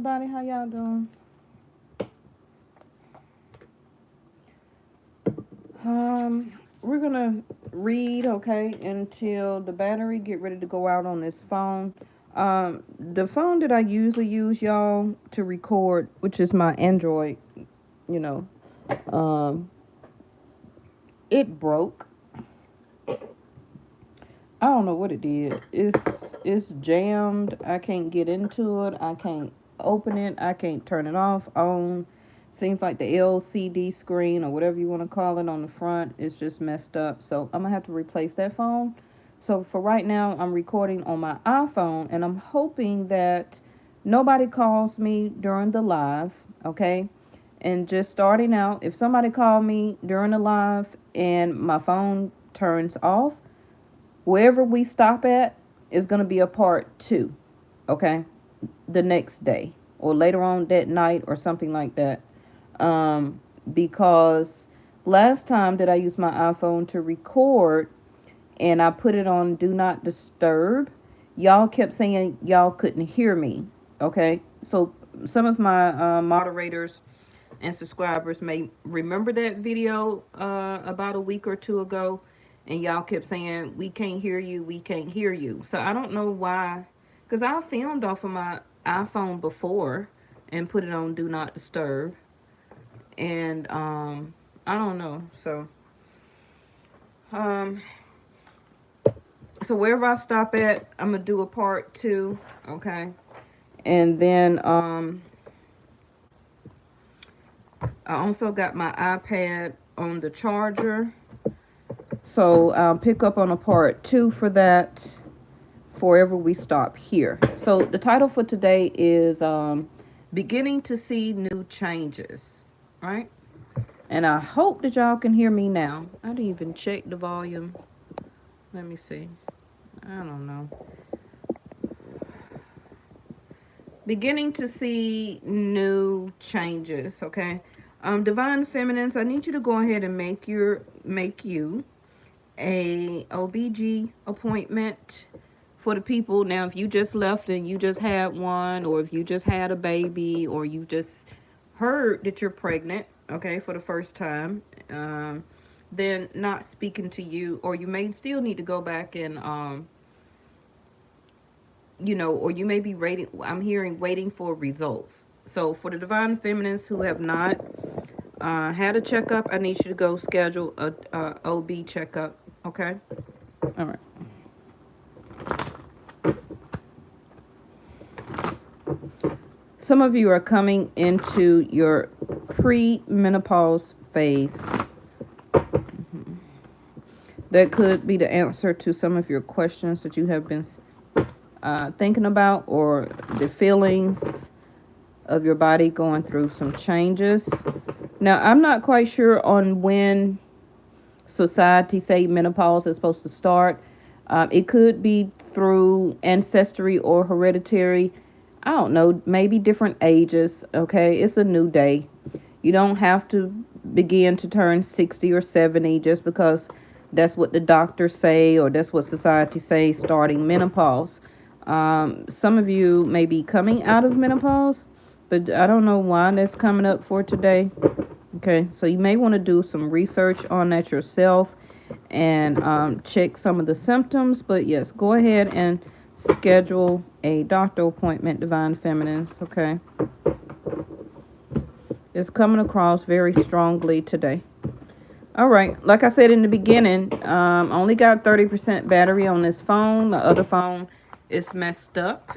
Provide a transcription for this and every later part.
everybody. How y'all doing? We're gonna read, okay, until the battery get ready to go out on this phone. The phone that I usually use, y'all, to record, which is my Android, you know, um, it broke. I don't know what it did. It's jammed. I can't get into it. I can't open it. I can't turn it off, on. Seems like the LCD screen or whatever you want to call it on the front is just messed up. So I'm gonna have to replace that phone. So for right now, I'm recording on my iPhone, and I'm hoping that nobody calls me during the live. Okay. And just starting out, if somebody called me during the live and my phone turns off, wherever we stop at is going to be a part two, okay? The next day or later on that night or something like that. Because last time that I used my iPhone to record and I put it on Do Not Disturb, y'all kept saying y'all couldn't hear me, okay? So some of my moderators and subscribers may remember that video about a week or two ago, and y'all kept saying we can't hear you, we can't hear you. So I don't know why, because I filmed off of my iPhone before and put it on Do Not Disturb, and I don't know. Um so wherever I stop at, I'm gonna do a part two, okay? And then I also got my iPad on the charger. So I'll pick up on a part two for that forever we stop here. So the title for today is Beginning to See New Changes, right? And I hope that y'all can hear me now. I didn't even check the volume. Let me see. I don't know. Beginning to see new changes, okay? Divine Feminines, I need you to go ahead and make you a OBG appointment for the people. Now, if you just left and you just had one, or if you just had a baby, or you just heard that you're pregnant, okay, for the first time, then not speaking to you, or you may still need to go back and, or you may be waiting for results. So for the Divine Feminines who have not had a checkup, I need you to go schedule a OB checkup, okay? All right. Some of you are coming into your pre-menopause phase. That could be the answer to some of your questions that you have been thinking about, or the feelings of your body going through some changes. Now, I'm not quite sure on when society say menopause is supposed to start. It could be through ancestry or hereditary. I don't know, maybe different ages. Okay, it's a new day. You don't have to begin to turn 60 or 70 just because that's what the doctors say or that's what society says starting menopause. Some of you may be coming out of menopause, but I don't know why that's coming up for today. Okay, so you may want to do some research on that yourself and check some of the symptoms. But yes, go ahead and schedule a doctor appointment, Divine Feminines. Okay, it's coming across very strongly today. All right, like I said in the beginning, only got 30% battery on this phone. The other phone is messed up.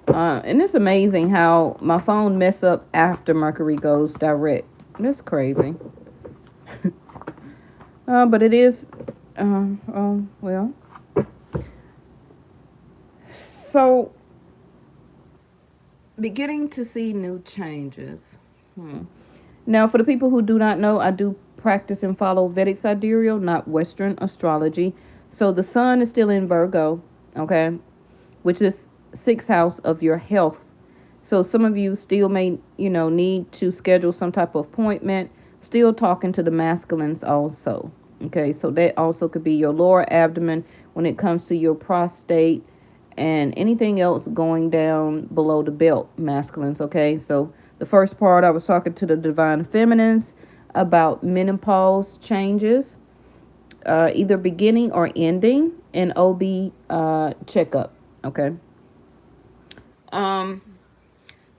And it's amazing how my phone mess up after Mercury goes direct. That's crazy. But it is, well. So, beginning to see new changes. Now, for the people who do not know, I do practice and follow Vedic sidereal, not Western astrology. So the sun is still in Virgo, okay, which is 6th house of your health. So some of you still may, need to schedule some type of appointment. Still talking to the masculines also. Okay, so that also could be your lower abdomen when it comes to your prostate and anything else going down below the belt, masculines, okay? So the first part, I was talking to the divine feminines about menopause changes, either beginning or ending, and OB checkup, okay? Um,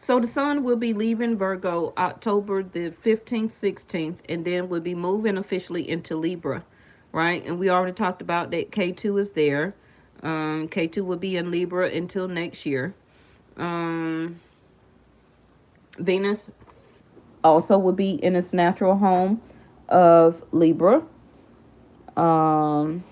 so the sun will be leaving Virgo October the 15th, 16th, and then will be moving officially into Libra, right? And we already talked about that K2 is there. K2 will be in Libra until next year. Um, Venus also will be in its natural home of Libra. Um,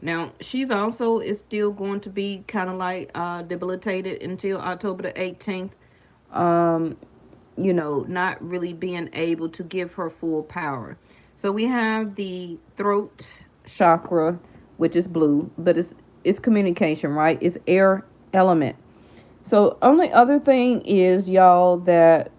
Now she's also is still going to be kind of like debilitated until October the 18th. Um, not really being able to give her full power. So we have the throat chakra, which is blue, but it's communication, right? It's air element. So only other thing is, y'all, that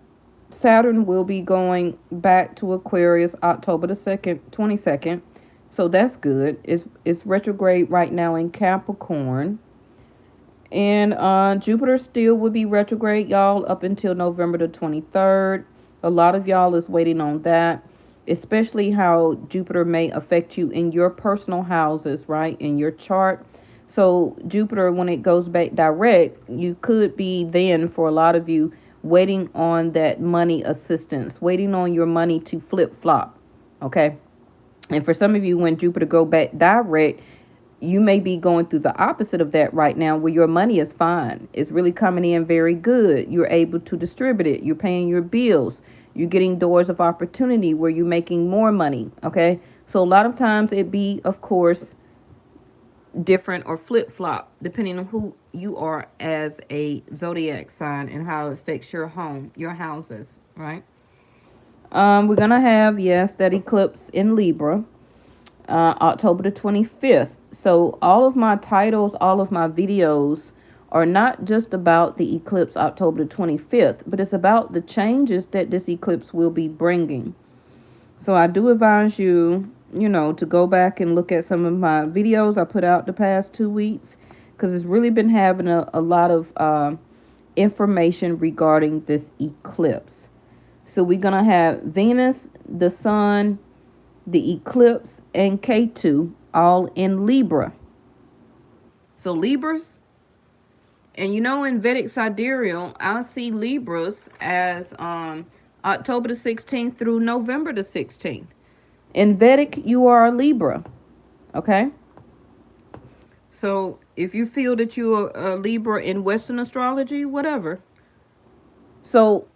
Saturn will be going back to Aquarius October the 22nd. So that's good. It's retrograde right now in Capricorn. And Jupiter still will be retrograde, y'all, up until November the 23rd. A lot of y'all is waiting on that, especially how Jupiter may affect you in your personal houses, right, in your chart. So Jupiter, when it goes back direct, you could be then, for a lot of you, waiting on that money assistance, waiting on your money to flip-flop, okay? And for some of you, when Jupiter go back direct, you may be going through the opposite of that right now, where your money is fine. It's really coming in very good. You're able to distribute it. You're paying your bills. You're getting doors of opportunity where you're making more money. Okay. So a lot of times it be, of course, different or flip flop, depending on who you are as a zodiac sign and how it affects your home, your houses. Right. We're going to have, yes, that eclipse in Libra. October the 25th. So all of my titles, all of my videos are not just about the eclipse October the 25th, but it's about the changes that this eclipse will be bringing. So I do advise you, to go back and look at some of my videos I put out the past 2 weeks, because it's really been having a lot of information regarding this eclipse. So we're going to have Venus, the Sun, the eclipse, and K2 all in Libra. So Libras, and in Vedic sidereal, I see Libras as October the 16th through November the 16th. In Vedic, you are a Libra, okay? So if you feel that you're a Libra in Western astrology, whatever. So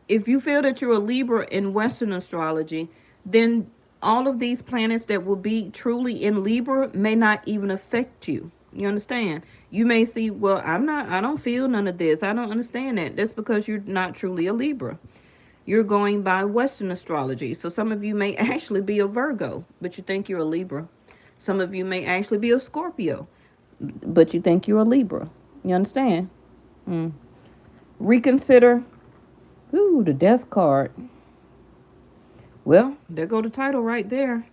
if you feel that you're a Libra in Western astrology, then all of these planets that will be truly in Libra may not even affect you. You understand? You may see, well, I don't feel none of this. I don't understand that. That's because you're not truly a Libra. You're going by Western astrology. So some of you may actually be a Virgo, but you think you're a Libra. Some of you may actually be a Scorpio, but you think you're a Libra. You understand? Reconsider. Ooh, the death card. Well, there go the title right there.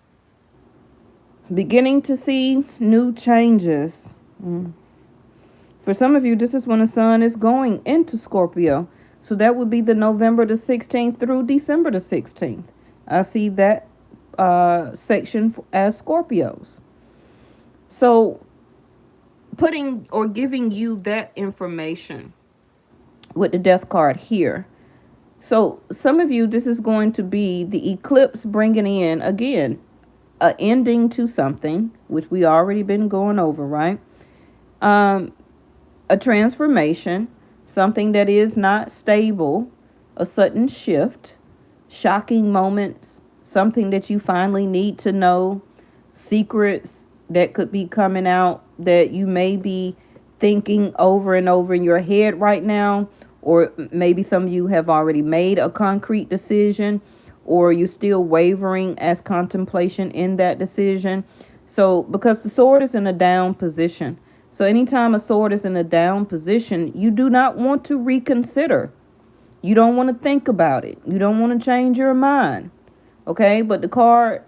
Beginning to see new changes. For some of you, this is when the sun is going into Scorpio. So that would be the November the 16th through December the 16th. I see that section as Scorpios. So putting or giving you that information with the death card here. So some of you, this is going to be the eclipse bringing in, again, an ending to something, which we already been going over, right? A transformation, something that is not stable, a sudden shift, shocking moments, something that you finally need to know, secrets that could be coming out that you may be thinking over and over in your head right now. Or maybe some of you have already made a concrete decision, or you're still wavering as contemplation in that decision. So because the sword is in a down position. So anytime a sword is in a down position, you do not want to reconsider. You don't want to think about it. You don't want to change your mind. Okay, but the card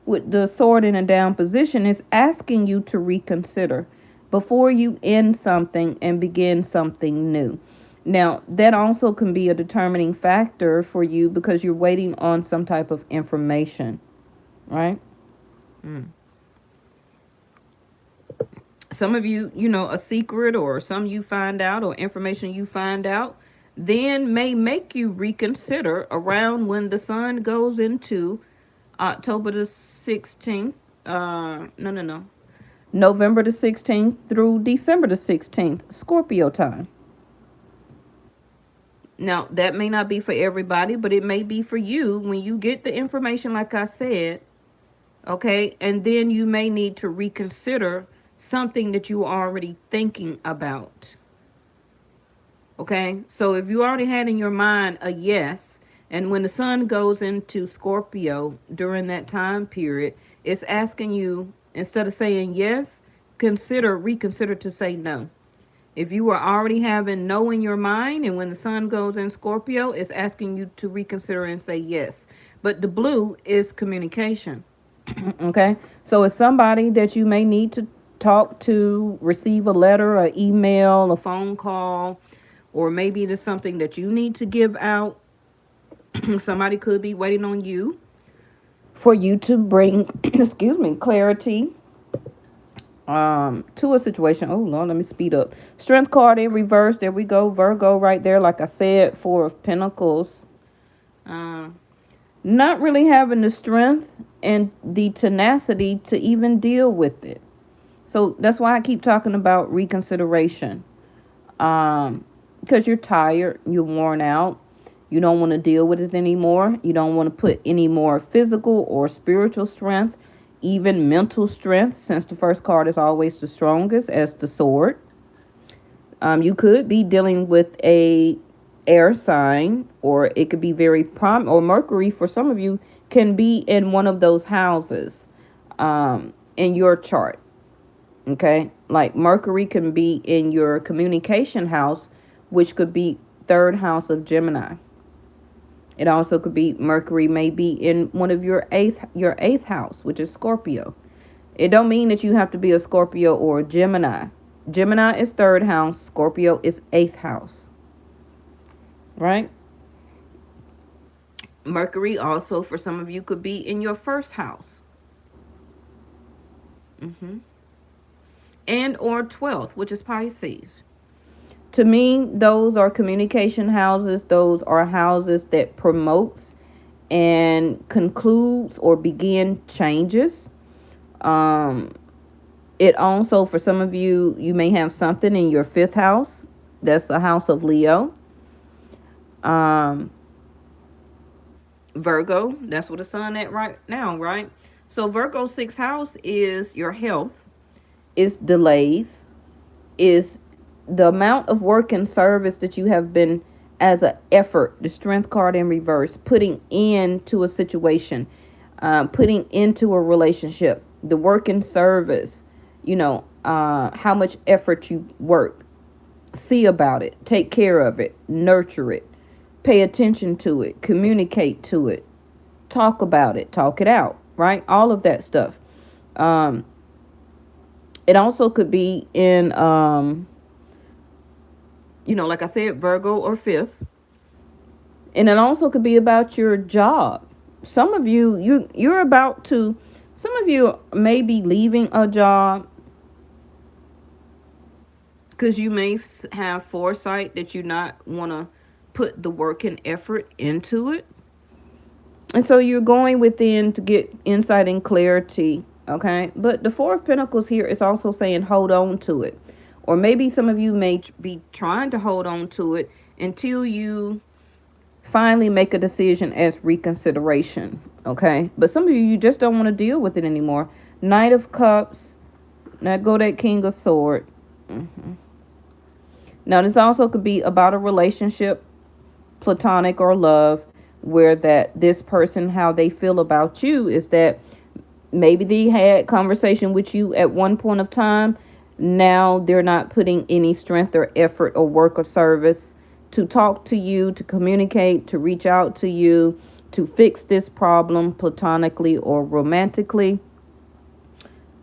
with the sword in a down position, is asking you to reconsider before you end something and begin something new. Now, that also can be a determining factor for you because you're waiting on some type of information, right? Mm. Some of you, a secret or some you find out or information you find out then may make you reconsider around when the sun goes into October the 16th. No. November the 16th through December the 16th, Scorpio time. Now, that may not be for everybody, but it may be for you when you get the information, like I said, okay? And then you may need to reconsider something that you are already thinking about, okay? So if you already had in your mind a yes, and when the sun goes into Scorpio during that time period, it's asking you, instead of saying yes, reconsider to say no. If you were already having no in your mind, and when the sun goes in Scorpio, it's asking you to reconsider and say yes. But the blue is communication. Okay? So it's somebody that you may need to talk to, receive a letter, an email, a phone call, or maybe it is something that you need to give out. Somebody could be waiting on you for you to bring, excuse me, clarity to a situation. Oh Lord, let me speed up. Strength card in reverse. There we go. Virgo right there. Like I said, Four of Pentacles. Not really having the strength and the tenacity to even deal with it. So that's why I keep talking about reconsideration. Because you're tired, you're worn out, you don't want to deal with it anymore. You don't want to put any more physical or spiritual strength, even mental strength, since the first card is always the strongest, as the sword. You could be dealing with a air sign, or it could be very or Mercury for some of you can be in one of those houses in your chart. Okay, like Mercury can be in your communication house, which could be third house of Gemini. It also could be Mercury may be in one of your eighth house, which is Scorpio. It don't mean that you have to be a Scorpio or a Gemini. Gemini is third house, Scorpio is eighth house. Right? Mercury also for some of you could be in your first house. And or 12th, which is Pisces. To me, those are communication houses. Those are houses that promotes and concludes or begin changes. It also, for some of you, you may have something in your fifth house. That's a house of Leo. Virgo, that's where the sun at right now, right? So Virgo sixth house is your health, is delays, is the amount of work and service that you have been as an effort, the strength card in reverse, putting into a situation, putting into a relationship, the work and service, how much effort you work. See about it, take care of it, nurture it, pay attention to it, communicate to it, talk about it, talk it out, right? All of that stuff. It also could be in, like I said, Virgo or fifth. And it also could be about your job. Some of you, you're about to, some of you may be leaving a job because you may have foresight that you not want to put the work and effort into it. And so you're going within to get insight and clarity, okay? But the Four of Pentacles here is also saying hold on to it. Or maybe some of you may be trying to hold on to it until you finally make a decision as reconsideration, okay? But some of you just don't want to deal with it anymore. Knight of Cups. Now go that King of Sword. Now this also could be about a relationship, platonic or love, where that this person, how they feel about you is that maybe they had conversation with you at one point of time. Now they're not putting any strength or effort or work or service to talk to you, to communicate, to reach out to you, to fix this problem platonically or romantically.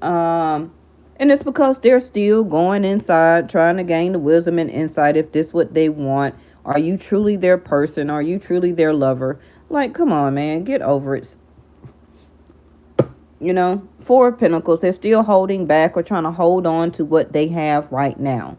Um, and it's because they're still going inside, trying to gain the wisdom and insight if this what they want. Are you truly their person? Are you truly their lover? Like, come on, man, get over it. Four of Pentacles, they're still holding back or trying to hold on to what they have right now,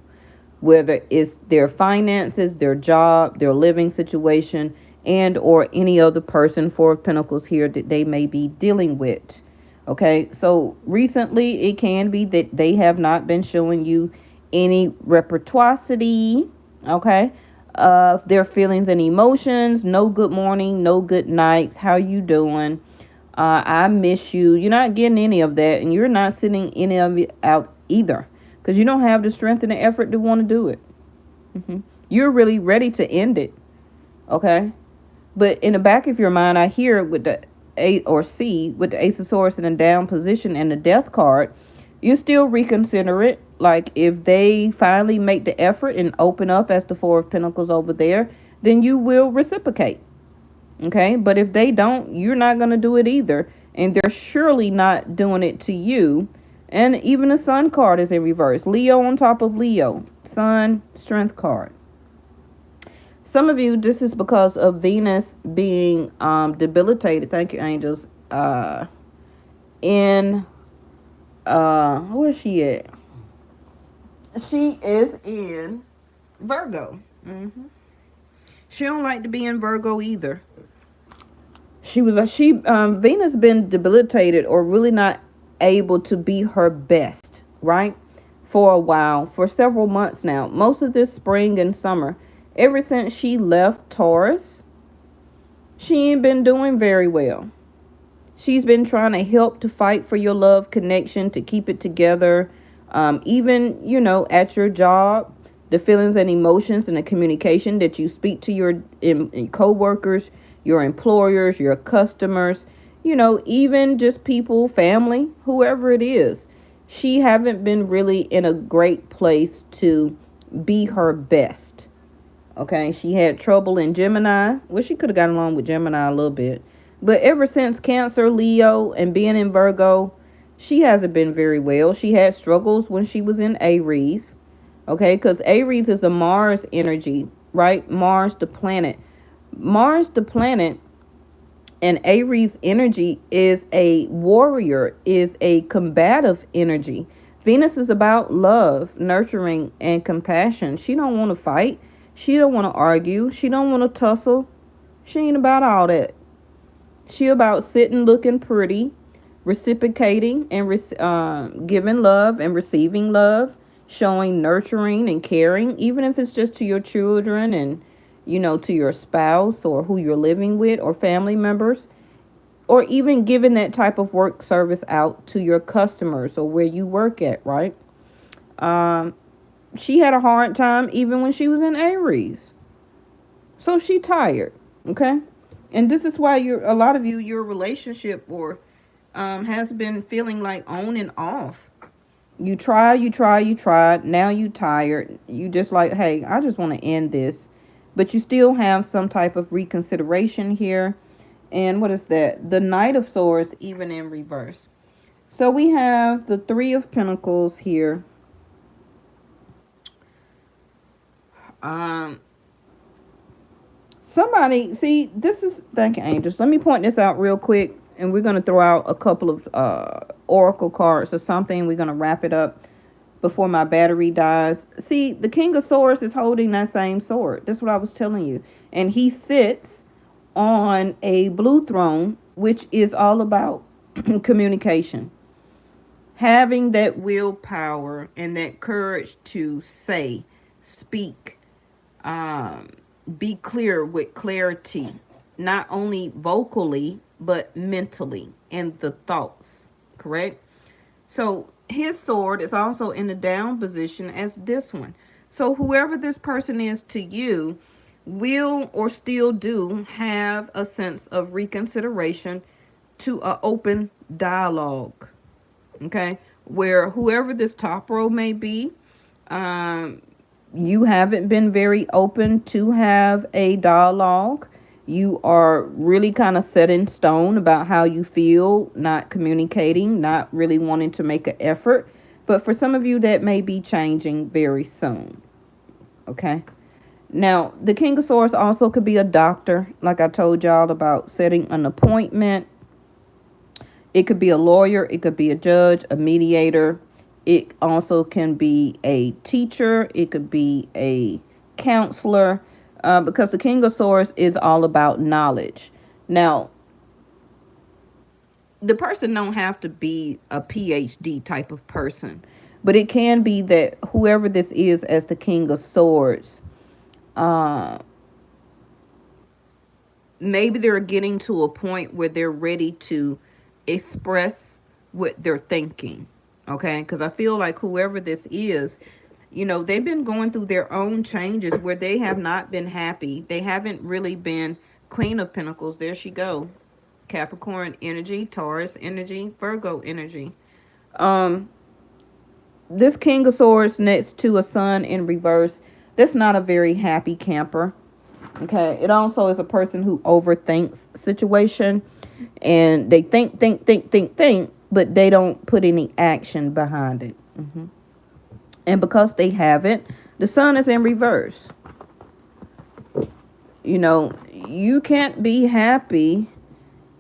whether it's their finances, their job, their living situation, and or any other person, Four of Pentacles here, that they may be dealing with. Okay, so recently it can be that they have not been showing you any reciprocity, okay, of their feelings and emotions. No good morning, no good nights, how you doing, I miss you. You're not getting any of that, and you're not sending any of it out either, because you don't have the strength and the effort to want to do it. You're really ready to end it, okay? But in the back of your mind, I hear with the A or C, with the Ace of Swords in a down position and the Death card, you still reconsider it. Like, if they finally make the effort and open up as the Four of Pentacles over there, then you will reciprocate. Okay, but if they don't, you're not going to do it either. And they're surely not doing it to you. And even the Sun card is in reverse. Leo on top of Leo. Sun, Strength card. Some of you, this is because of Venus being debilitated. Thank you, angels. Where's she at? She is in Virgo. She don't like to be in Virgo either. Venus been debilitated or really not able to be her best, right? For a while, for several months now. Most of this spring and summer, ever since she left Taurus, she ain't been doing very well. She's been trying to help to fight for your love connection, to keep it together. Even, at your job, the feelings and emotions and the communication that you speak to your co-workers, your employers, your customers, even just people, family, whoever it is. She haven't been really in a great place to be her best. Okay, she had trouble in Gemini. Well, she could have gotten along with Gemini a little bit. But ever since Cancer, Leo, and being in Virgo, she hasn't been very well. She had struggles when she was in Aries. Okay, because Aries is a Mars energy, right? Mars, the planet. Mars, the planet, and Aries energy is a warrior, is a combative energy. Venus is about love, nurturing, and compassion. She don't want to fight. She don't want to argue. She don't want to tussle. She ain't about all that. She about sitting looking pretty, reciprocating and giving love and receiving love, showing nurturing and caring, even if it's just to your children and, to your spouse or who you're living with or family members, or even giving that type of work service out to your customers or where you work at, right? She had a hard time even when she was in Aries. So she tired, okay? And this is why a lot of you, your relationship or has been feeling like on and off. You try. Now you tired. You just like, hey, I just want to end this. But you still have some type of reconsideration here. And what is that? The Knight of Swords, even in reverse. So we have the Three of Pentacles here. Somebody, see, this is, thank you, angels. Let me point this out real quick. And we're going to throw out a couple of oracle cards or something. We're going to wrap it up before my battery dies. See, the King of Swords is holding that same sword. That's what I was telling you. And he sits on a blue throne, which is all about communication. Having that willpower and that courage to say, speak, be clear with clarity, not only vocally, but mentally and the thoughts, correct? So his sword is also in the down position as this one. So whoever this person is to you will or still do have a sense of reconsideration to an open dialogue, okay? Where whoever this top row may be, you haven't been very open to have a dialogue. You are really kind of set in stone about how you feel, not communicating, not really wanting to make an effort. But for some of you, that may be changing very soon. Okay. Now, the King of Swords also could be a doctor, like I told y'all about setting an appointment. It could be a lawyer, it could be a judge, a mediator. It also can be a teacher, it could be a counselor, because the King of Swords is all about knowledge. Now, the person don't have to be a PhD type of person, but it can be that whoever this is as the King of Swords, uh, maybe they're getting to a point where they're ready to express what they're thinking. Okay, because I feel like whoever this is, they've been going through their own changes where they have not been happy. They haven't really been. Queen of Pentacles, there she go. Capricorn energy, Taurus energy, Virgo energy. um this King of Swords next to a Sun in reverse, that's not a very happy camper. Okay, it also is a person who overthinks situation, and they think, but they don't put any action behind it. And because they haven't, the Sun is in reverse. You can't be happy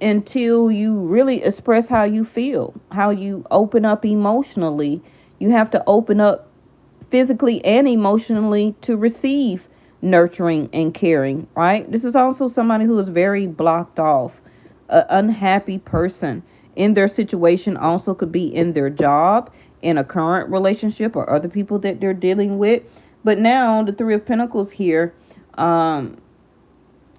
until you really express how you feel, how you open up emotionally. You have to open up physically and emotionally to receive nurturing and caring, right? This is also somebody who is very blocked off, an unhappy person in their situation, also could be in their job, in a current relationship, or other people that they're dealing with. But now the Three of Pentacles here, um,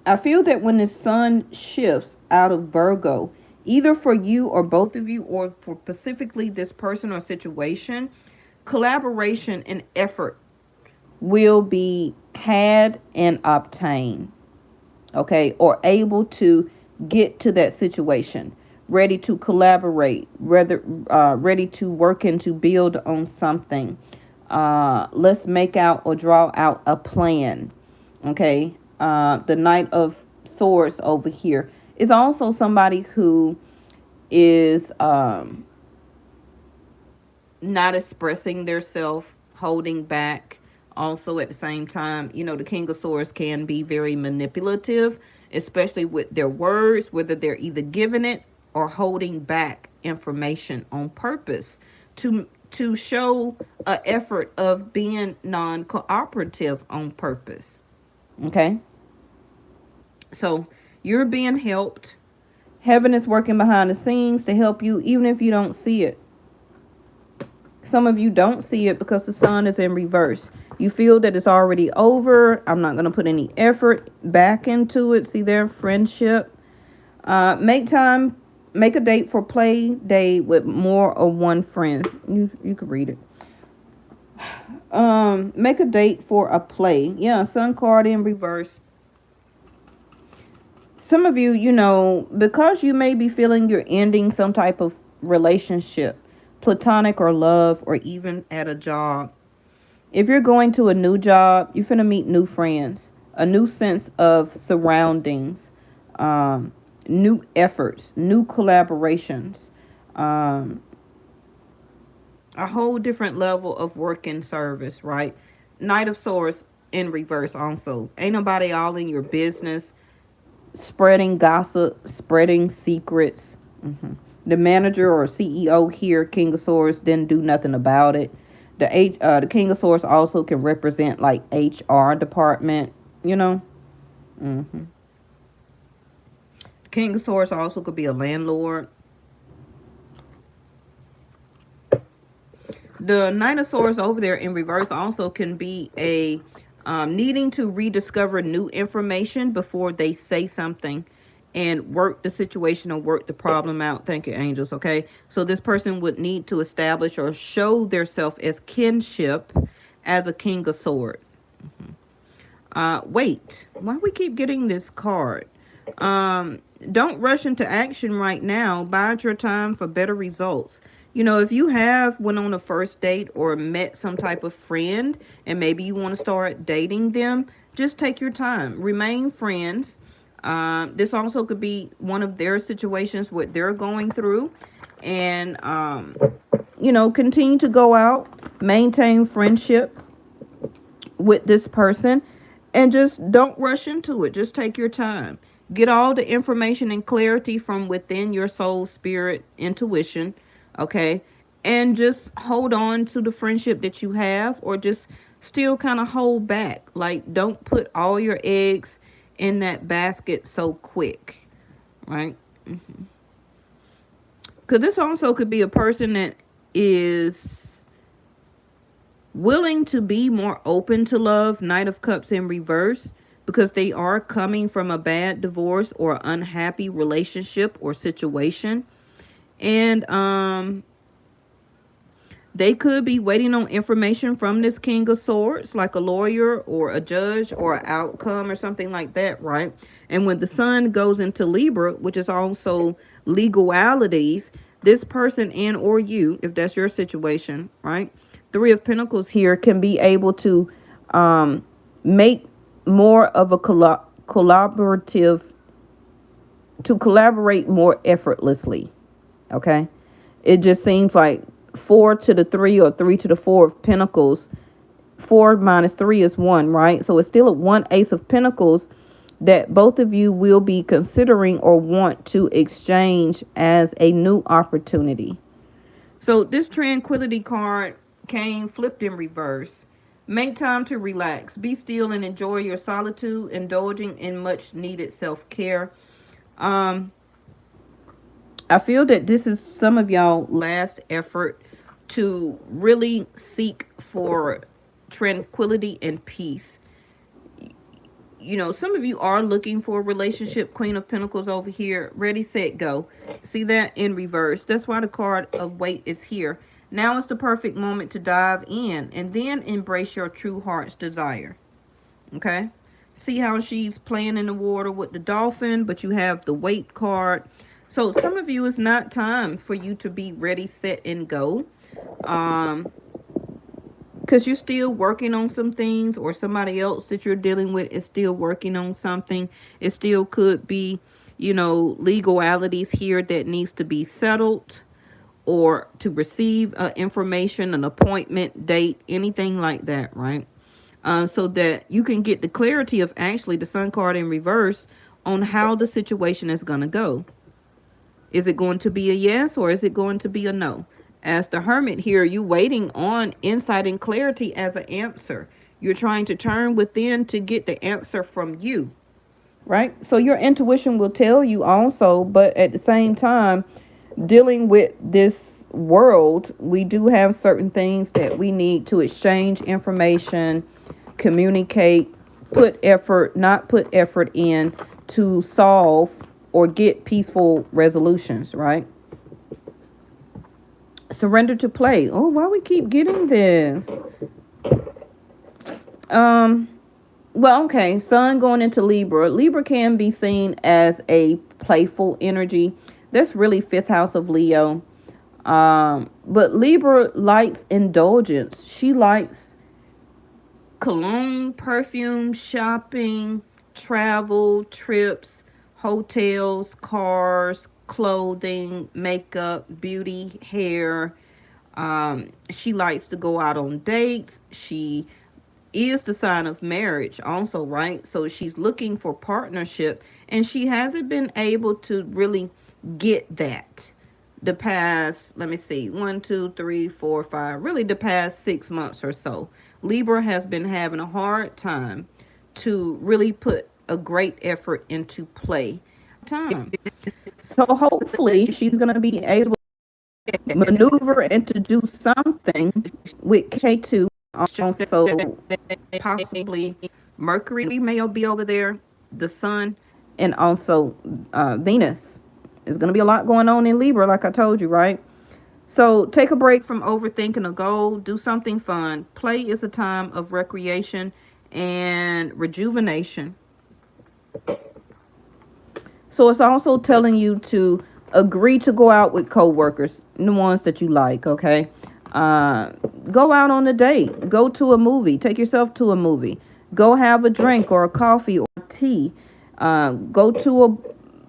I feel that when the Sun shifts out of Virgo, either for you or both of you, or for specifically this person or situation, collaboration and effort will be had and obtained. Okay, or able to get to that situation, ready to collaborate, ready to work and to build on something. Let's make out or draw out a plan. Okay, the Knight of Swords over here is also somebody who is not expressing their self, holding back. Also, at the same time, the King of Swords can be very manipulative, especially with their words, whether they're either giving it or holding back information on purpose to show a effort of being non-cooperative on purpose. Okay, so you're being helped. Heaven is working behind the scenes to help you, even if you don't see it. Some of you don't see it because the Sun is in reverse. You feel that it's already over. I'm not going to put any effort back into it. See there, friendship. Make time, make a date for play day with more or one friend. You can read it. Make a date for a play. Yeah, Sun card in reverse. Some of you, because you may be feeling you're ending some type of relationship, platonic or love, or even at a job. If you're going to a new job, you're finna meet new friends, a new sense of surroundings, new efforts, new collaborations, um, a whole different level of work and service, right? Knight of Swords in reverse also. Ain't nobody all in your business, spreading gossip, spreading secrets. The manager or CEO here, King of Swords, didn't do nothing about it. The King of Swords also can represent like HR department, you know. hmm King of Swords also could be a landlord. The Knight of Swords over there in reverse also can be a needing to rediscover new information before they say something and work the situation or work the problem out. Thank you, angels. Okay, so this person would need to establish or show their self as kinship as a King of Swords. Wait, why we keep getting this card? Don't rush into action right now. Bide your time for better results. If you have went on a first date or met some type of friend and maybe you want to start dating them, just take your time. Remain friends. This also could be one of their situations, what they're going through. And, continue to go out, maintain friendship with this person, and just don't rush into it. Just take your time. Get all the information and clarity from within your soul, spirit, intuition, okay? And just hold on to the friendship that you have, or just still kind of hold back. Like, don't put all your eggs in that basket so quick, right? Because this also could be a person that is willing to be more open to love, Knight of Cups in reverse, because they are coming from a bad divorce or unhappy relationship or situation. And they could be waiting on information from this King of Swords, like a lawyer or a judge or an outcome or something like that, right? And when the sun goes into Libra, which is also legalities, this person and or you, if that's your situation, right? Three of Pentacles here can be able to make more of a collaborative, to collaborate more effortlessly, okay? It just seems like 4 to the 3 or 3 to the 4 of Pentacles. 4 - 3 is 1, right? So it's still a 1 Ace of Pentacles that both of you will be considering or want to exchange as a new opportunity. So this Tranquility card came flipped in reverse. Make time to relax. Be still and enjoy your solitude, indulging in much needed self-care. Um, I feel that this is some of y'all last effort to really seek for tranquility and peace. Some of you are looking for a relationship. Queen of Pentacles over here. Ready, set, go. See that in reverse. That's why the card of weight is here. Now is the perfect moment to dive in and then embrace your true heart's desire. Okay? See how she's playing in the water with the dolphin, but you have the weight card. So some of you, it's not time for you to be ready, set, and go. Because you're still working on some things, or somebody else that you're dealing with is still working on something. It still could be, legalities here that needs to be settled, or to receive information, an appointment, date, anything like that, right? So that you can get the clarity of actually the Sun card in reverse on how the situation is going to go. Is it going to be a yes, or is it going to be a no? As the Hermit here, you waiting on insight and clarity as an answer. You're trying to turn within to get the answer from you, right? So your intuition will tell you also, but at the same time, dealing with this world, we do have certain things that we need to exchange information, communicate, put effort, not put effort in to solve or get peaceful resolutions, right? Surrender to play. Oh, why we keep getting this? Well, okay, Sun going into Libra. Libra can be seen as a playful energy. That's really fifth house of Leo. But Libra likes indulgence. She likes cologne, perfume, shopping, travel, trips, hotels, cars, clothing, makeup, beauty, hair. She likes to go out on dates. She is the sign of marriage also, right? So she's looking for partnership, and she hasn't been able to really get that the past, let me see, 1, 2, 3, 4, 5, really the past 6 months or so. Libra has been having a hard time to really put a great effort into play time. So hopefully she's going to be able to maneuver and to do something with K2. Also, possibly Mercury may be over there, the Sun, and also Venus. There's going to be a lot going on in Libra, like I told you, right? So take a break from overthinking a goal. Do something fun. Play is a time of recreation and rejuvenation. So it's also telling you to agree to go out with coworkers, the ones that you like, okay? Go out on a date. Go to a movie. Take yourself to a movie. Go have a drink or a coffee or tea. Go to a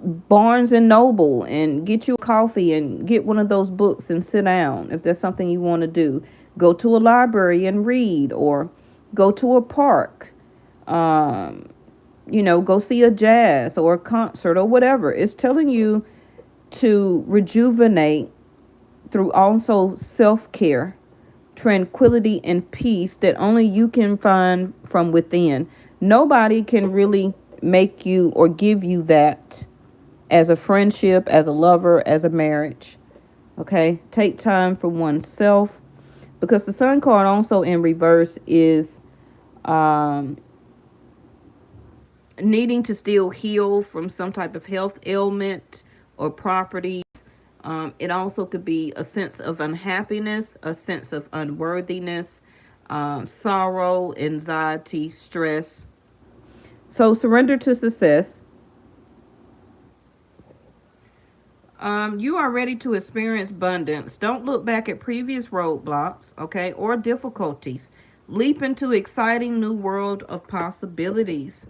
Barnes and Noble and get you a coffee and get one of those books and sit down if that's something you want to do. Go to a library and read, or go to a park. Um, go see a jazz or a concert or whatever. It's telling you to rejuvenate through also self care, tranquility, and peace that only you can find from within. Nobody can really make you or give you that as a friendship, as a lover, as a marriage. Okay? Take time for oneself, because the Sun card also in reverse is um, needing to still heal from some type of health ailment or property. It also could be a sense of unhappiness, a sense of unworthiness, sorrow, anxiety, stress. So surrender to success. You are ready to experience abundance. Don't look back at previous roadblocks, okay, or difficulties. Leap into exciting new world of possibilities.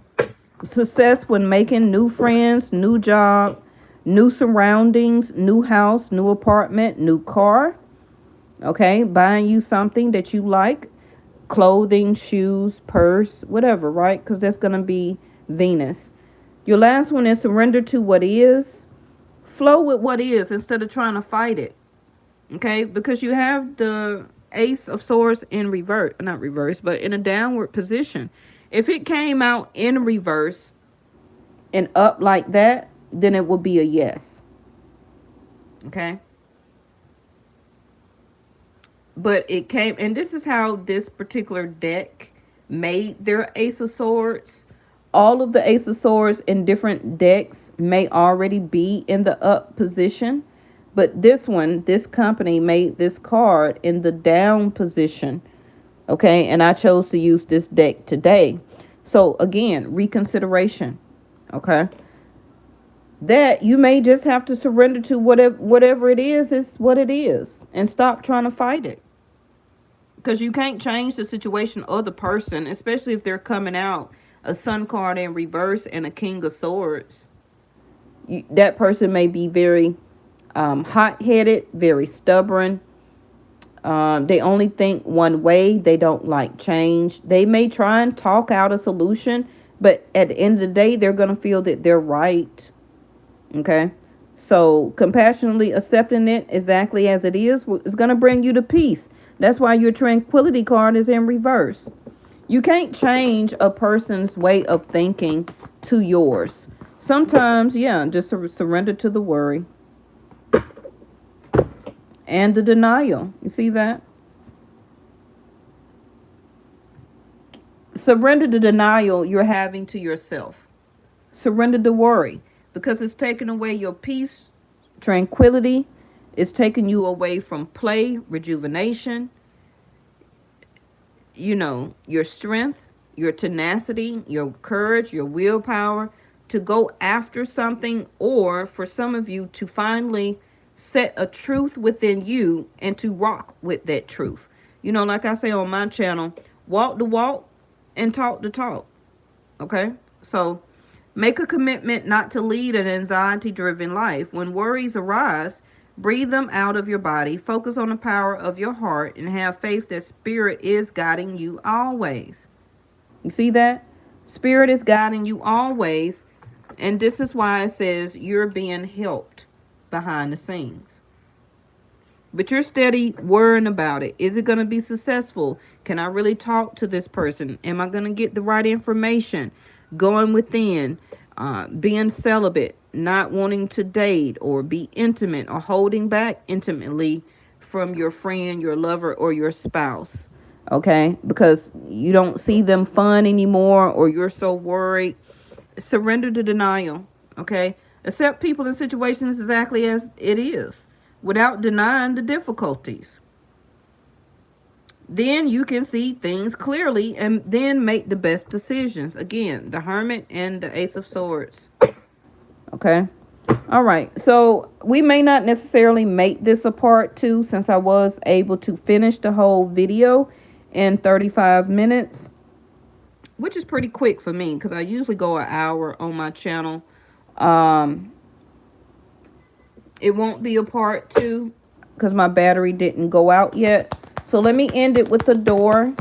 Success when making new friends, new job, new surroundings, new house, new apartment, new car. Okay, buying you something that you like, clothing, shoes, purse, whatever, right? Because that's going to be Venus. Your last one is surrender to what is. Flow with what is instead of trying to fight it. Okay, because you have the Ace of Swords in reverse, not reverse, but in a downward position. If it came out in reverse and up like that, then it would be a yes. Okay. But it came, and this is how this particular deck made their Ace of Swords. All of the Ace of Swords in different decks may already be in the up position, but this company made this card in the down position. Okay, and I chose to use this deck today. So again, reconsideration. Okay, that you may just have to surrender to whatever it is what it is, and stop trying to fight it, because you can't change the situation or the person, especially if they're coming out a Sun card in reverse and a King of Swords. That person may be very hot-headed, very stubborn. They only think one way. They don't like change. They may try and talk out a solution, but at the end of the day, they're going to feel that they're right. Okay? So compassionately accepting it exactly as it is going to bring you to peace. That's why your tranquility card is in reverse. You can't change a person's way of thinking to yours. Sometimes, yeah, just surrender to the worry and the denial. You see that? Surrender the denial you're having to yourself. Surrender the worry, because it's taking away your peace, tranquility. It's taking you away from play, rejuvenation, your strength, your tenacity, your courage, your willpower to go after something, or for some of you to finally set a truth within you and to rock with that truth. Like I say on my channel, walk the walk and talk the talk. Okay? So make a commitment not to lead an anxiety-driven life. When worries arise, breathe them out of your body. Focus on the power of your heart and have faith that Spirit is guiding you always. You see that? Spirit is guiding you always. And this is why it says you're being helped behind the scenes. But you're steady worrying about it. Is it going to be successful? Can I really talk to this person? Am I going to get the right information? Going within, being celibate, not wanting to date or be intimate, or holding back intimately from your friend, your lover, or your spouse. Okay? Because you don't see them fun anymore, or you're so worried. Surrender to denial. Okay? Accept people and situations exactly as it is, without denying the difficulties. Then you can see things clearly and then make the best decisions. Again, the Hermit and the Ace of Swords. Okay? All right. So we may not necessarily make this a part 2, since I was able to finish the whole video in 35 minutes. which is pretty quick for me because I usually go an hour on my channel. Um, it won't be a part two because my battery didn't go out yet. So let me end it with the door.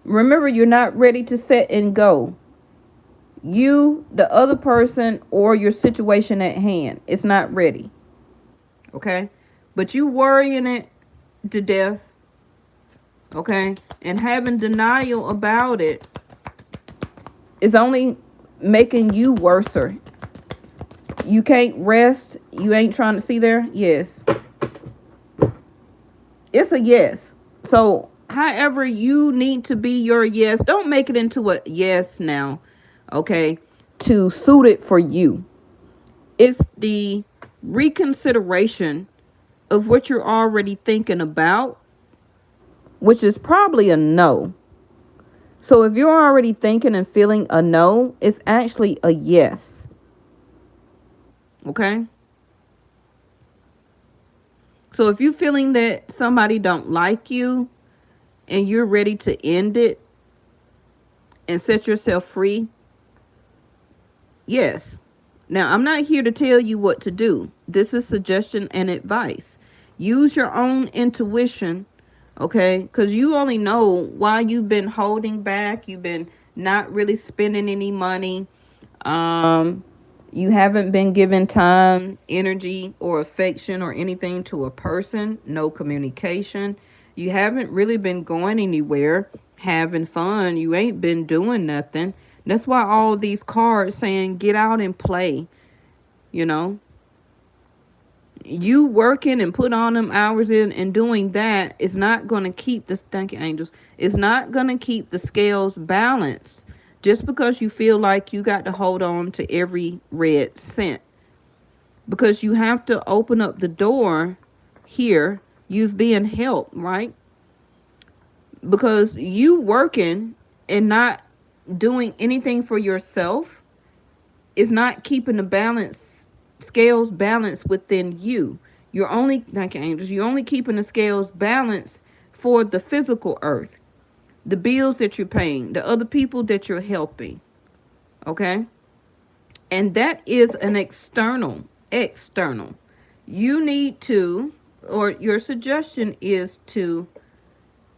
Remember, you're not ready to set and go. You, the other person, or your situation at hand, it's not ready. Okay? But you worrying it to death. Okay? And having denial about it is only making you worser. You can't rest. You ain't trying to see there. Yes. It's a yes. So, however you need to be your yes, don't make it into a yes now. Okay? To suit it for you. It's the reconsideration of what you're already thinking about, which is probably a no. So if you're already thinking and feeling a no, it's actually a yes. Okay? So if you're feeling that somebody don't like you and you're ready to end it and set yourself free, yes. Now, I'm not here to tell you what to do. This is suggestion and advice. Use your own intuition, okay? Because you only know why you've been holding back. You've been not really spending any money. Um, you haven't been giving time, energy, or affection or anything to a person. No communication. You haven't really been going anywhere, having fun. You ain't been doing nothing. That's why all these cards saying get out and play, you know. You working and put on them hours in and doing that is not going to keep the, thank you angels, it's not going to keep the scales balanced just because you feel like you got to hold on to every red cent, because you have to open up the door here. You've been helped, right? Because you working and not doing anything for yourself is not keeping the balance scales balanced within you. You're only, like angels, you're only keeping the scales balanced for the physical earth, the bills that you're paying, the other people that you're helping. Okay? And that is an external. You need to, or your suggestion is to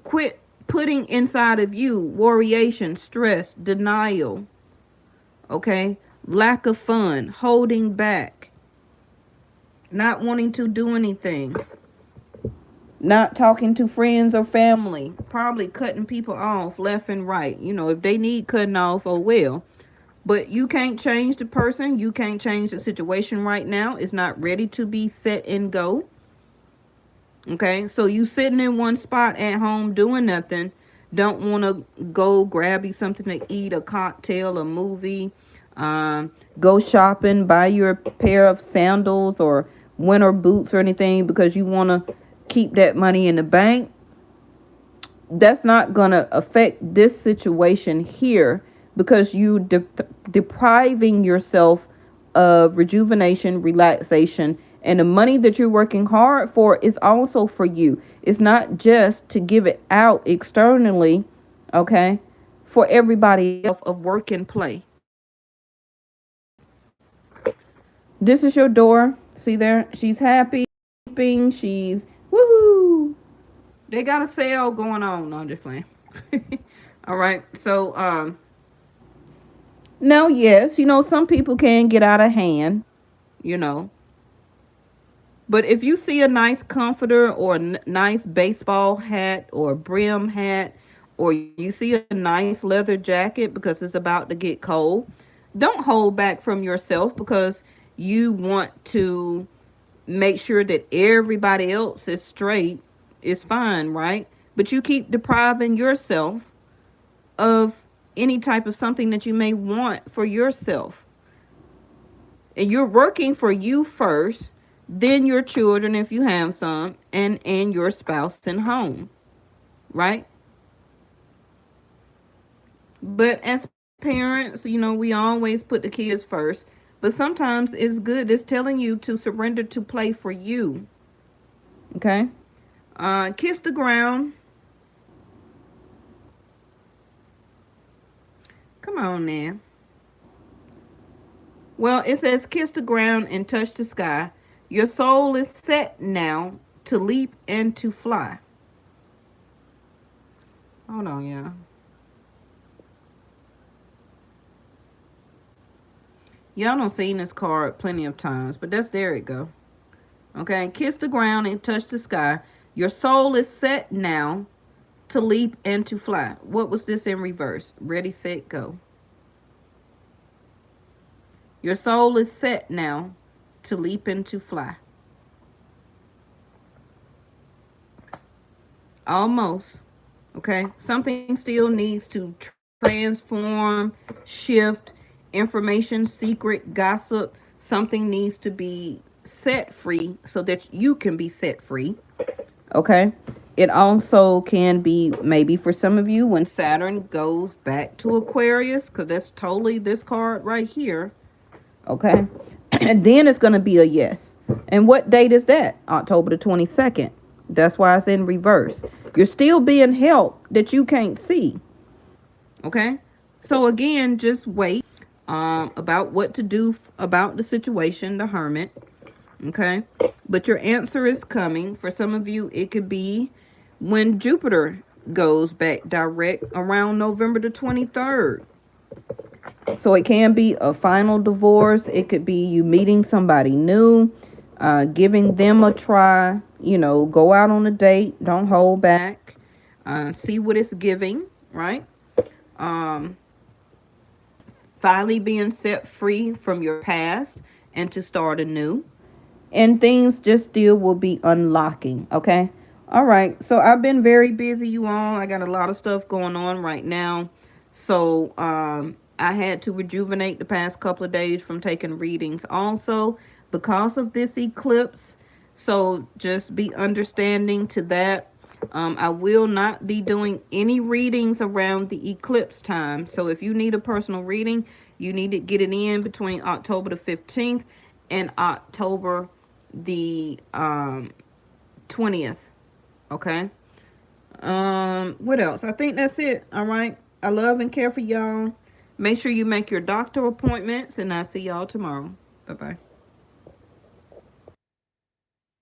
quit putting inside of you worryation, stress, denial, okay? Lack of fun, holding back, not wanting to do anything, not talking to friends or family, probably cutting people off left and right. You know, if they need cutting off, oh well. But you can't change the person. You can't change the situation right now. It's not ready to be set and go. Okay, so you sitting in one spot at home doing nothing. Don't want to go grab you something to eat, a cocktail, a movie, go shopping, buy your pair of sandals or winter boots or anything because you want to keep that money in the bank. That's not going to affect this situation here because you depriving yourself of rejuvenation, relaxation, and the money that you're working hard for is also for you. It's not just to give it out externally, okay, for everybody else of work and play. This is your door. See there? She's happy. She's woohoo. They got a sale going on. No, I'm just playing. All right. So, now, yes, some people can get out of hand, you know. But if you see a nice comforter or a nice baseball hat or brim hat, or you see a nice leather jacket because it's about to get cold, don't hold back from yourself because you want to make sure that everybody else is straight, is fine, right? But you keep depriving yourself of any type of something that you may want for yourself. And you're working for you first, then your children if you have some, and your spouse and home, right? But as parents, we always put the kids first. But sometimes it's good. It's telling you to surrender to play for you. Okay? Kiss the ground. Come on now. Well, it says, kiss the ground and touch the sky. Your soul is set now to leap and to fly. Hold on, y'all. Y'all done seen this card plenty of times, but there it go. Okay, kiss the ground and touch the sky. Your soul is set now to leap and to fly. What was this in reverse? Ready, set, go. Your soul is set now to leap and to fly. Almost. Okay, something still needs to transform, shift, information, secret, gossip. Something needs to be set free so that you can be set free. Okay, it also can be maybe for some of you when Saturn goes back to Aquarius, because that's totally this card right here. Okay, and then it's going to be a yes. And what date is that? October the 22nd. That's why it's in reverse. You're still being helped that you can't see. Okay, so again, just wait about what to do about the situation, the Hermit. Okay, but your answer is coming. For some of you, it could be when Jupiter goes back direct around November the 23rd. So it can be a final divorce. It could be you meeting somebody new, giving them a try. You know, go out on a date. Don't hold back. See what it's giving, right? Finally being set free from your past and to start anew. And things just still will be unlocking, okay? All right, so I've been very busy, you all. I got a lot of stuff going on right now. So I had to rejuvenate the past couple of days from taking readings also because of this eclipse. So just be understanding to that. I will not be doing any readings around the eclipse time. So if you need a personal reading, you need to get it in between October the 15th and October the 20th. Okay. What else? I think that's it. All right. I love and care for y'all. Make sure you make your doctor appointments, and I'll see y'all tomorrow. Bye-bye.